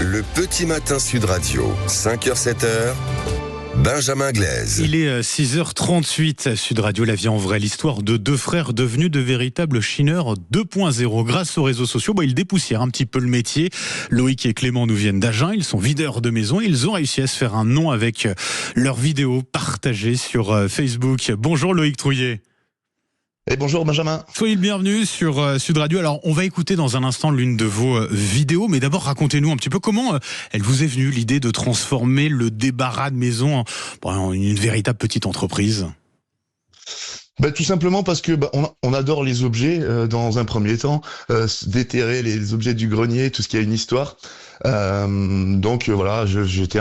Le petit matin Sud Radio, 5h-7h, Benjamin Glaise. Il est 6h38, Sud Radio, la vie en vrai, l'histoire de deux frères devenus de véritables chineurs 2.0. Grâce aux réseaux sociaux, ils dépoussièrent un petit peu le métier. Loïc et Clément nous viennent d'Agen, ils sont videurs de maison et ils ont réussi à se faire un nom avec leurs vidéos partagées sur Facebook. Bonjour Loïc Trouillet. Et bonjour Benjamin. Soyez le bienvenu sur Sud Radio. Alors, on va écouter dans un instant l'une de vos vidéos, mais d'abord racontez-nous un petit peu comment elle vous est venue l'idée de transformer le débarras de maison en une véritable petite entreprise. Tout simplement parce que on adore les objets dans un premier temps, déterrer les objets du grenier, tout ce qui a une histoire. Voilà, j'étais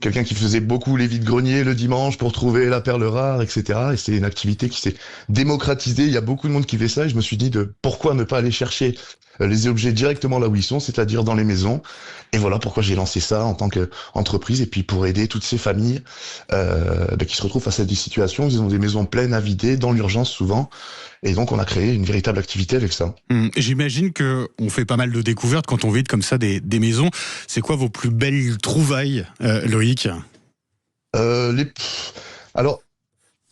quelqu'un qui faisait beaucoup les vides-greniers le dimanche pour trouver la perle rare, etc. Et c'est une activité qui s'est démocratisée. Il y a beaucoup de monde qui fait ça et je me suis dit pourquoi ne pas aller chercher les objets directement là où ils sont, c'est-à-dire dans les maisons. Et voilà pourquoi j'ai lancé ça en tant qu'entreprise et puis pour aider toutes ces familles qui se retrouvent face à des situations où ils ont des maisons pleines à vider, dans l'urgence souvent. Et donc on a créé une véritable activité avec ça. J'imagine que on fait pas mal de découvertes quand on vide comme ça des maisons. C'est quoi vos plus belles trouvailles, Loïc ? Alors,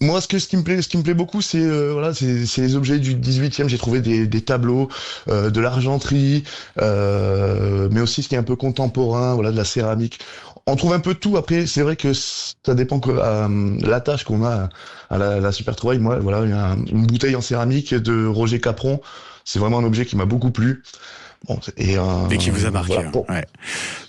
moi, ce qui me plaît beaucoup, c'est les objets du 18e. J'ai trouvé des tableaux, de l'argenterie, mais aussi ce qui est un peu contemporain, de la céramique. On trouve un peu de tout. Après, c'est vrai que ça dépend que l'attache qu'on a à la super trouvaille. Moi, il y a une bouteille en céramique de Roger Capron. C'est vraiment un objet qui m'a beaucoup plu. Mais qui vous a marqué.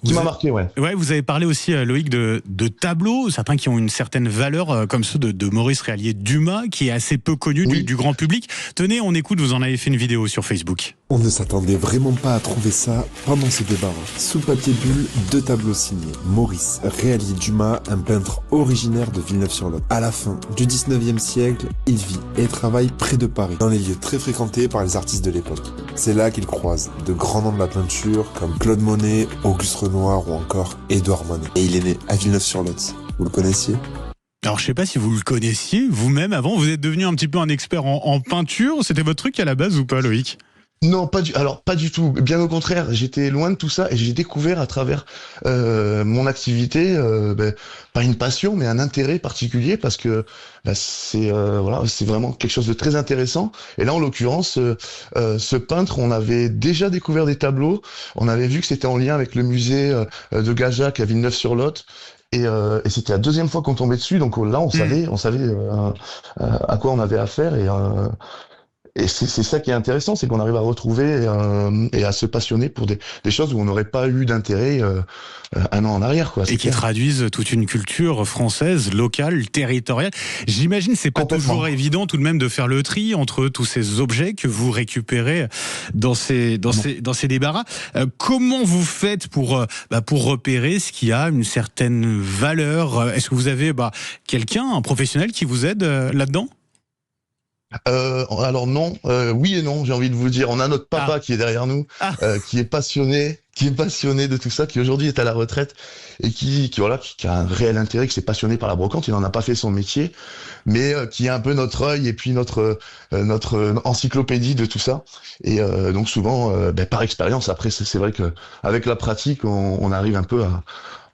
Qui m'a marqué, ouais. Ouais, vous avez parlé aussi, Loïc, de tableaux, certains qui ont une certaine valeur, comme ceux de Maurice Réalier-Dumas, qui est assez peu connu du grand public. Tenez, on écoute, vous en avez fait une vidéo sur Facebook. On ne s'attendait vraiment pas à trouver ça pendant ce débarras. Sous papier bulle, 2 tableaux signés. Maurice Réalier-Dumas, un peintre originaire de Villeneuve-sur-Lot. À la fin du 19e siècle, il vit et travaille près de Paris, dans les lieux très fréquentés par les artistes de l'époque. C'est là qu'il croise de grands noms de la peinture, comme Claude Monet, Auguste Renoir ou encore Édouard Monet. Et il est né à Villeneuve-sur-Lot. Vous le connaissiez ? Alors, je sais pas si vous le connaissiez, vous-même, avant, vous êtes devenu un petit peu un expert en peinture. C'était votre truc à la base ou pas, Loïc ? Non, pas du tout. Bien au contraire, j'étais loin de tout ça et j'ai découvert à travers mon activité, pas une passion, mais un intérêt particulier parce que c'est vraiment quelque chose de très intéressant. Et là, en l'occurrence, ce peintre, on avait déjà découvert des tableaux. On avait vu que c'était en lien avec le musée de Gajac à Villeneuve-sur-Lot. Et c'était la deuxième fois qu'on tombait dessus. Donc là, on savait à quoi on avait affaire et c'est ça qui est intéressant, c'est qu'on arrive à retrouver et à se passionner pour des choses où on n'aurait pas eu d'intérêt un an en arrière, quoi. Et qui traduisent toute une culture française, locale, territoriale. J'imagine c'est pas toujours évident tout de même de faire le tri entre tous ces objets que vous récupérez dans ces débarras. Comment vous faites pour repérer ce qui a une certaine valeur ? Est-ce que vous avez un professionnel qui vous aide là-dedans ? Alors non, oui et non, j'ai envie de vous dire. On a notre papa qui est derrière nous, qui est passionné de tout ça, qui aujourd'hui est à la retraite et qui a un réel intérêt, qui s'est passionné par la brocante. Il n'en a pas fait son métier, mais qui est un peu notre œil et puis notre encyclopédie de tout ça. Et donc souvent, par expérience, après c'est vrai que avec la pratique, on arrive un peu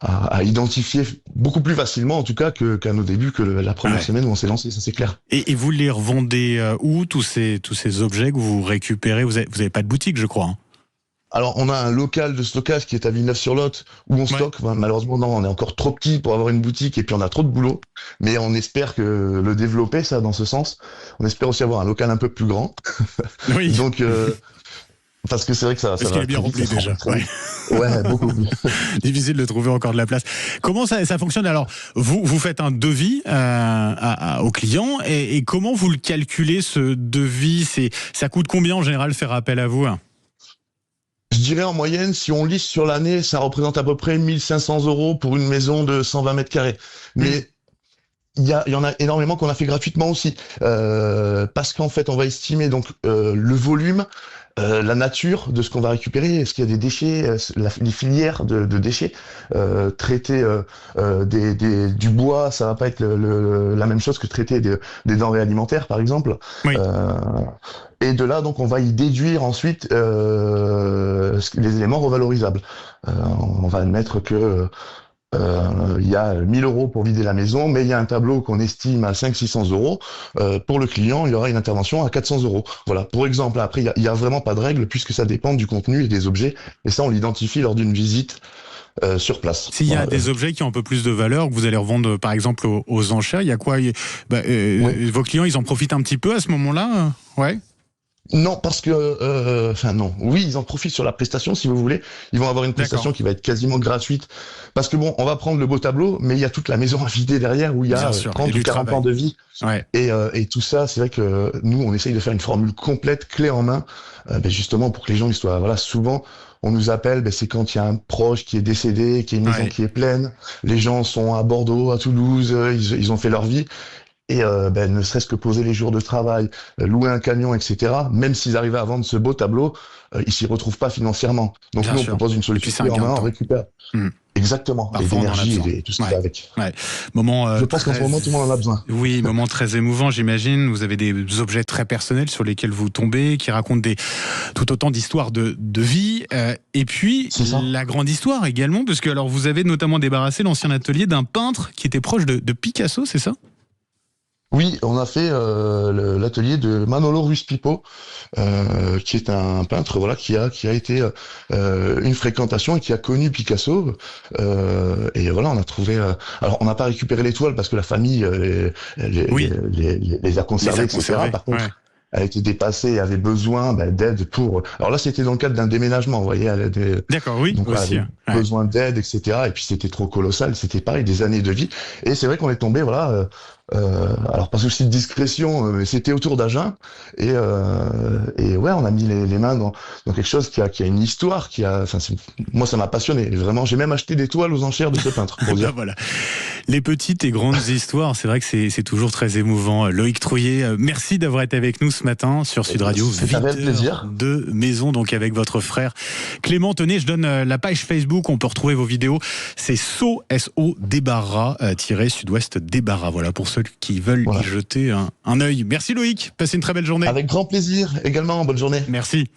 à identifier beaucoup plus facilement, en tout cas, qu'à nos débuts, que la première semaine où on s'est lancé, ça c'est clair. Et vous les revendez où, tous ces objets que vous récupérez ? Vous avez pas de boutique, je crois. Alors, on a un local de stockage qui est à Villeneuve-sur-Lot où on stocke. Malheureusement, non, on est encore trop petit pour avoir une boutique et puis on a trop de boulot. Mais on espère que le développer, ça, dans ce sens. On espère aussi avoir un local un peu plus grand. Oui. Donc, parce que c'est vrai que ça qu'il est bien rempli déjà. Ouais, beaucoup. Difficile de trouver encore de la place. Comment ça fonctionne ? Alors, vous faites un devis au client et comment vous le calculez, ce devis ? Ça coûte combien en général faire appel à vous ? Je dirais en moyenne, si on lisse sur l'année, ça représente à peu près 1 500 € pour une maison de 120 mètres carrés. Mais il y en a énormément qu'on a fait gratuitement aussi, parce qu'en fait, on va estimer donc le volume, la nature de ce qu'on va récupérer. Est-ce qu'il y a des déchets, les filières de déchets, traiter du bois, ça va pas être la même chose que traiter des denrées alimentaires, par exemple. Oui. Et de là, donc, on va y déduire ensuite les éléments revalorisables. On va admettre que il y a 1 000 euros pour vider la maison, mais il y a un tableau qu'on estime à 500-600 euros. Pour le client, il y aura une intervention à 400 euros. Voilà, pour exemple. Après, il y a vraiment pas de règle puisque ça dépend du contenu et des objets. Et ça, on l'identifie lors d'une visite sur place. S'il y a des objets qui ont un peu plus de valeur, que vous allez revendre par exemple aux enchères, il y a quoi? Vos clients, ils en profitent un petit peu à ce moment-là? Ouais. Non, parce que, non. Oui, ils en profitent sur la prestation, si vous voulez. Ils vont avoir une prestation qui va être quasiment gratuite. Parce que bon, on va prendre le beau tableau, mais il y a toute la maison à vider derrière où il y a 30 ou 40 ans de vie. Ouais. Et tout ça, c'est vrai que nous, on essaye de faire une formule complète, clé en main, justement pour que les gens, ils soient, voilà, souvent, on nous appelle, c'est quand il y a un proche qui est décédé, qui a une maison qui est pleine. Les gens sont à Bordeaux, à Toulouse, ils ont fait leur vie. Et ne serait-ce que poser les jours de travail, louer un camion, etc., même s'ils arrivaient à vendre ce beau tableau, ils s'y retrouvent pas financièrement. Donc nous, on propose une solution en main, on récupère. Exactement, l'énergie et tout ce qui va avec. Ouais. Je pense qu'en ce moment, tout le monde en a besoin. Oui, moment très émouvant, j'imagine. Vous avez des objets très personnels sur lesquels vous tombez, qui racontent tout autant d'histoires de vie. Et puis, la grande histoire également, parce que alors, vous avez notamment débarrassé l'ancien atelier d'un peintre qui était proche de Picasso, c'est ça ? Oui, on a fait l'atelier de Manolo Ruiz Pipo, qui est un peintre, voilà, qui a été une fréquentation et qui a connu Picasso. Et voilà, on a trouvé. Alors, on n'a pas récupéré les toiles parce que la famille les a conservées, etc. Par contre, elle était dépassée et avait besoin d'aide pour. Alors là, c'était dans le cadre d'un déménagement, vous voyez. D'accord, oui. Donc, aussi, besoin d'aide, etc. Et puis c'était trop colossal, c'était pareil, des années de vie. Et c'est vrai qu'on est tombé, voilà. Alors pas souci de discrétion, mais c'était autour d'Agen et ouais, on a mis les mains dans quelque chose qui a une histoire, moi ça m'a passionné vraiment. J'ai même acheté des toiles aux enchères de ce peintre. Pour dire. Voilà. Les petites et grandes histoires, c'est vrai que c'est toujours très émouvant. Loïc Trouillet, merci d'avoir été avec nous ce matin sur Sud Radio. C'est un plaisir. De maison, donc avec votre frère Clément. Tenez, je donne la page Facebook, on peut retrouver vos vidéos. C'est SO débarras Sud-Ouest débarras. Voilà pour ceux qui veulent y jeter un œil. Merci Loïc, passez une très belle journée. Avec grand plaisir, également, bonne journée. Merci.